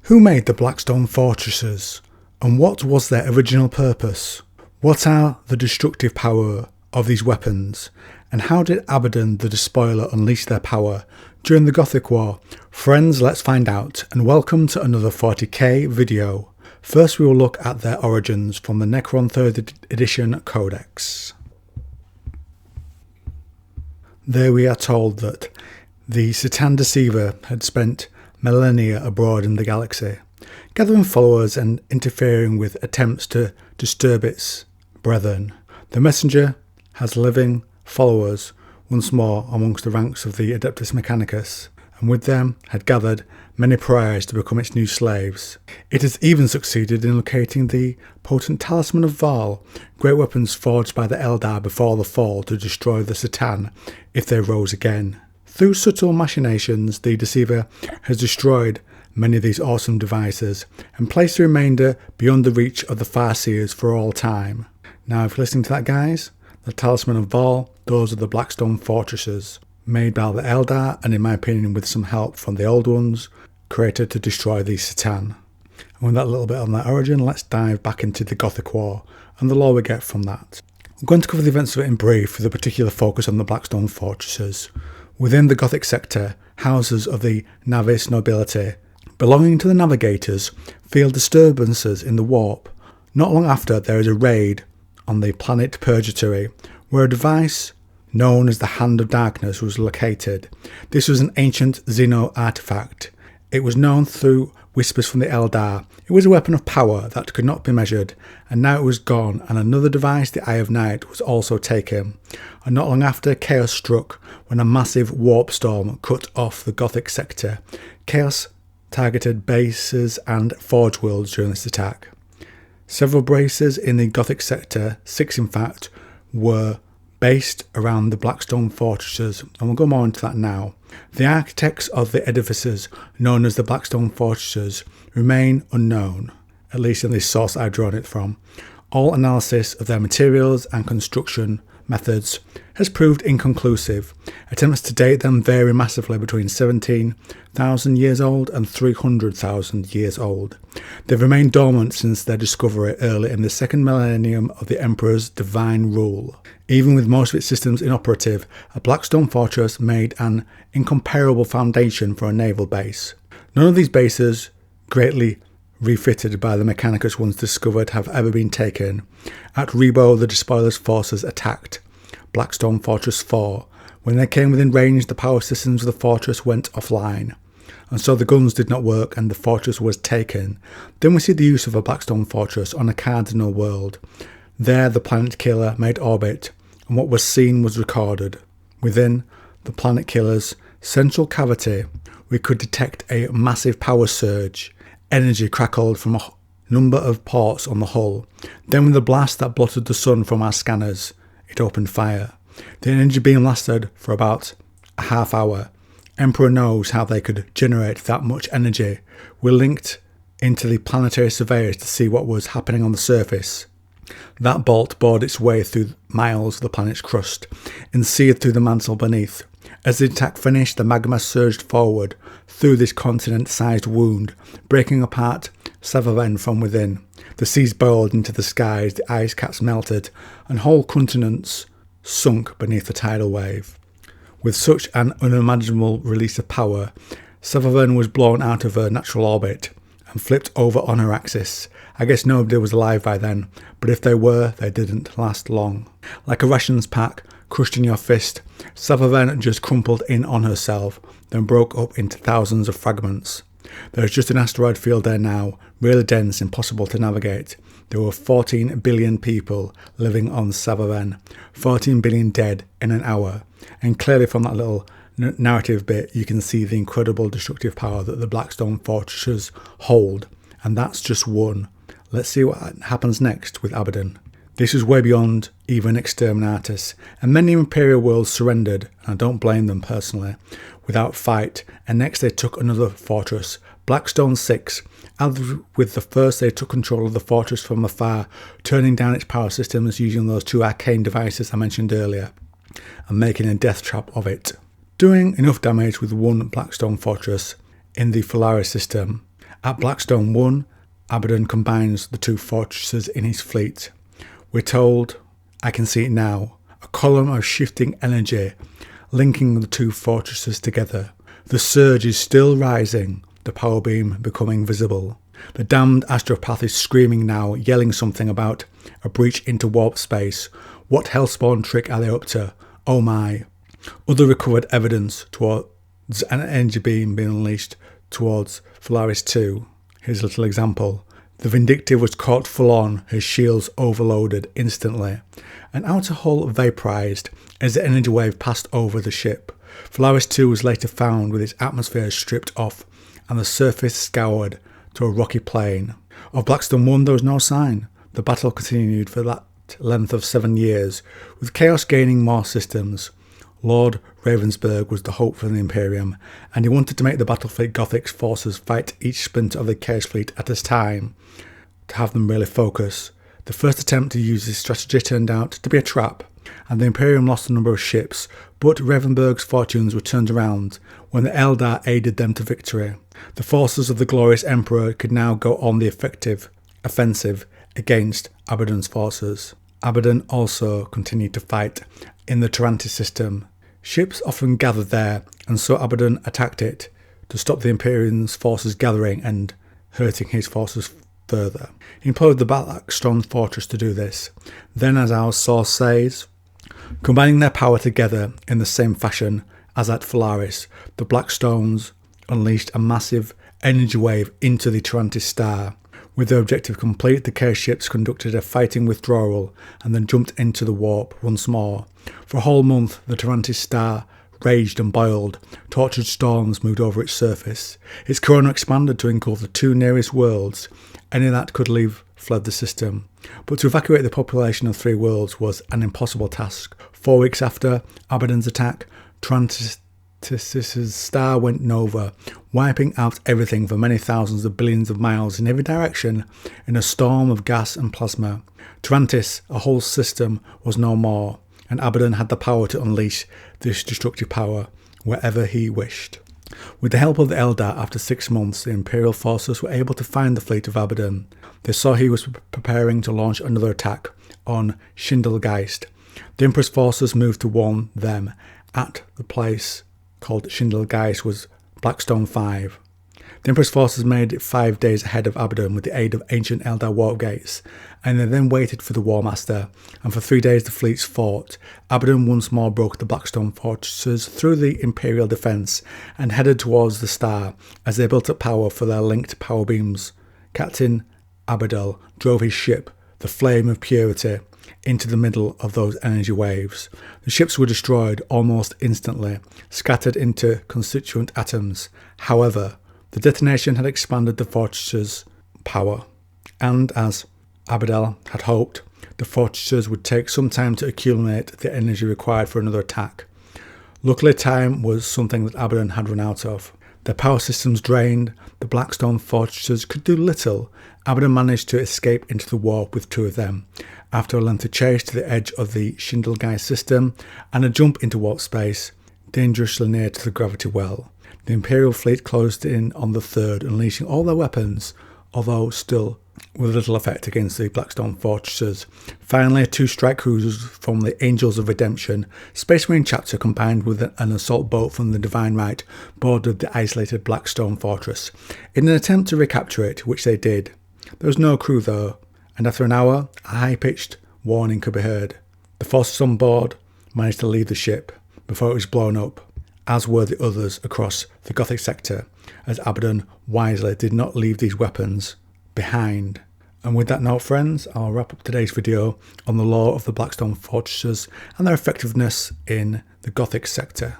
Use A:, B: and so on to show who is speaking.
A: Who made the Blackstone Fortresses, and what was their original purpose? What are the destructive power of these weapons, and how did Abaddon the Despoiler unleash their power during the Gothic War? Friends, let's find out, and welcome to another 40k video. First we will look at their origins from the Necron 3rd edition Codex. There we are told that the Satan Deceiver had spent millennia abroad in the galaxy, gathering followers and interfering with attempts to disturb its brethren. The messenger has living followers once more amongst the ranks of the Adeptus Mechanicus, and with them had gathered many pariahs to become its new slaves. It has even succeeded in locating the potent Talisman of Val, great weapons forged by the Eldar before the fall to destroy the Satan if they rose again. Through subtle machinations, the Deceiver has destroyed many of these awesome devices and placed the remainder beyond the reach of the Farseers for all time. Now, if you're listening to that, guys, the Talisman of Val, those are the Blackstone Fortresses, made by the Eldar and, in my opinion, with some help from the Old Ones, created to destroy the Satan. And with that little bit on that origin, let's dive back into the Gothic War and the lore we get from that. I'm going to cover the events of it in brief, with a particular focus on the Blackstone Fortresses. Within the Gothic sector, houses of the Navis nobility belonging to the navigators feel disturbances in the warp. Not long after, there is a raid on the planet Purgatory, where a device known as the Hand of Darkness was located. This was an ancient Xeno artifact. It was known through whispers from the Eldar. It was a weapon of power that could not be measured, and now it was gone, and another device, the Eye of Night, was also taken. And not long after, chaos struck when a massive warp storm cut off the Gothic sector. Chaos targeted bases and forge worlds during this attack. Several bases in the Gothic sector, 6 in fact, were based around the Blackstone Fortresses, and we'll go more into that now. The architects of the edifices, known as the Blackstone Fortresses, remain unknown, at least in this source I've drawn it from. All analysis of their materials and construction methods has proved inconclusive. Attempts to date them vary massively between 17,000 years old and 300,000 years old. They've remained dormant since their discovery early in the second millennium of the Emperor's divine rule. Even with most of its systems inoperative, a Blackstone Fortress made an incomparable foundation for a naval base. None of these bases, greatly refitted by the Mechanicus once discovered, have ever been taken. At Rebo, the Despoiler's forces attacked Blackstone Fortress 4. When they came within range, the power systems of the fortress went offline, and so the guns did not work and the fortress was taken. Then we see the use of a Blackstone Fortress on a cardinal world. There the Planet Killer made orbit, and what was seen was recorded. Within the Planet Killer's central cavity, we could detect a massive power surge. Energy crackled from a number of ports on the hull. Then with a blast that blotted the sun from our scanners, it opened fire. The energy beam lasted for about a half hour. Emperor knows how they could generate that much energy. We linked into the planetary surveyors to see what was happening on the surface. That bolt bored its way through miles of the planet's crust and seared through the mantle beneath. As the attack finished, the magma surged forward through this continent-sized wound, breaking apart Savaven from within. The seas burrowed into the skies, the ice caps melted, and whole continents sunk beneath the tidal wave. With such an unimaginable release of power, Savaven was blown out of her natural orbit and flipped over on her axis. I guess nobody was alive by then, but if they were, they didn't last long. Like a rations pack crushed in your fist, Savaven just crumpled in on herself, then broke up into thousands of fragments. There is just an asteroid field there now, really dense, impossible to navigate. There were 14 billion people living on Savaven, 14 billion dead in an hour, and clearly from that little narrative bit you can see the incredible destructive power that the Blackstone Fortresses hold, and that's just one. Let's see what happens next with Abaddon. This was way beyond even Exterminatus, and many Imperial worlds surrendered, and I don't blame them personally, without fight, and next they took another fortress, Blackstone 6. As with the first, they took control of the fortress from afar, turning down its power systems using those 2 arcane devices I mentioned earlier, and making a death trap of it. Doing enough damage with one Blackstone Fortress in the Polaris system, At Blackstone 1, Abaddon combines the two fortresses in his fleet. We're told, I can see it now, a column of shifting energy linking the two fortresses together. The surge is still rising, the power beam becoming visible. The damned astropath is screaming now, yelling something about a breach into warp space. What hellspawn trick are they up to? Oh my. Other recovered evidence towards an energy beam being unleashed towards Polaris 2. Here's a little example. The Vindictive was caught full on, her shields overloaded instantly. An outer hull vaporized as the energy wave passed over the ship. Polaris 2 was later found with its atmosphere stripped off and the surface scoured to a rocky plain. Of Blackstone 1 there was no sign. The battle continued for that length of 7 years, with Chaos gaining more systems. Lord Ravensburg was the hope for the Imperium, and he wanted to make the Battlefleet Gothic forces fight each splinter of the Chaos Fleet at a time, to have them really focus. The first attempt to use this strategy turned out to be a trap, and the Imperium lost a number of ships, but Ravensburg's fortunes were turned around when the Eldar aided them to victory. The forces of the glorious Emperor could now go on the effective offensive against Abaddon's forces. Abaddon also continued to fight in the Tarantis system. Ships often gathered there, and so Abaddon attacked it to stop the Imperium's forces gathering and hurting his forces further. He employed the Blackstone Fortress to do this. Then, as our source says, combining their power together in the same fashion as at Polaris, the Blackstones unleashed a massive energy wave into the Tarantis star. With their objective complete, the Chaos ships conducted a fighting withdrawal and then jumped into the warp once more. For a whole month, the Tarantis star raged and boiled. Tortured storms moved over its surface. Its corona expanded to engulf the two nearest worlds. Any that could leave fled the system. But to evacuate the population of 3 worlds was an impossible task. 4 weeks after Abaddon's attack, Tarantis' star went nova, wiping out everything for many thousands of billions of miles in every direction in a storm of gas and plasma. Tarantis, a whole system, was no more, and Abaddon had the power to unleash this destructive power wherever he wished. With the help of the Eldar, after 6 months, the Imperial forces were able to find the fleet of Abaddon. They saw he was preparing to launch another attack on Schindelgeist. The Emperor's forces moved to warn them. At the place called Schindelgeist was Blackstone 5. The Emperor's forces made it 5 days ahead of Abaddon with the aid of ancient Eldar warp gates, and they then waited for the War Master, and for 3 days the fleets fought. Abaddon once more broke the Blackstone Fortresses through the Imperial defence and headed towards the star as they built up power for their linked power beams. Captain Abaddon drove his ship, the Flame of Purity, into the middle of those energy waves. The ships were destroyed almost instantly, scattered into constituent atoms. However, the detonation had expanded the fortress's power, and as Abaddon had hoped, the fortresses would take some time to accumulate the energy required for another attack. Luckily, time was something that Abaddon had run out of. Their power systems drained, the Blackstone Fortresses could do little. Abaddon managed to escape into the warp with 2 of them, after a lengthy chase to the edge of the Schindelgeist system and a jump into warp space, dangerously near to the gravity well. The Imperial fleet closed in on the 3rd, unleashing all their weapons, although still with little effect against the Blackstone Fortresses. Finally, 2 strike cruisers from the Angels of Redemption, Space Marine chapter combined with an assault boat from the Divine Right, boarded the isolated Blackstone Fortress, in an attempt to recapture it, which they did. There was no crew though, and after an hour, a high-pitched warning could be heard. The forces on board managed to leave the ship before it was blown up, as were the others across the Gothic sector, as Abaddon wisely did not leave these weapons behind. And with that note, friends, I'll wrap up today's video on the lore of the Blackstone Fortresses and their effectiveness in the Gothic sector.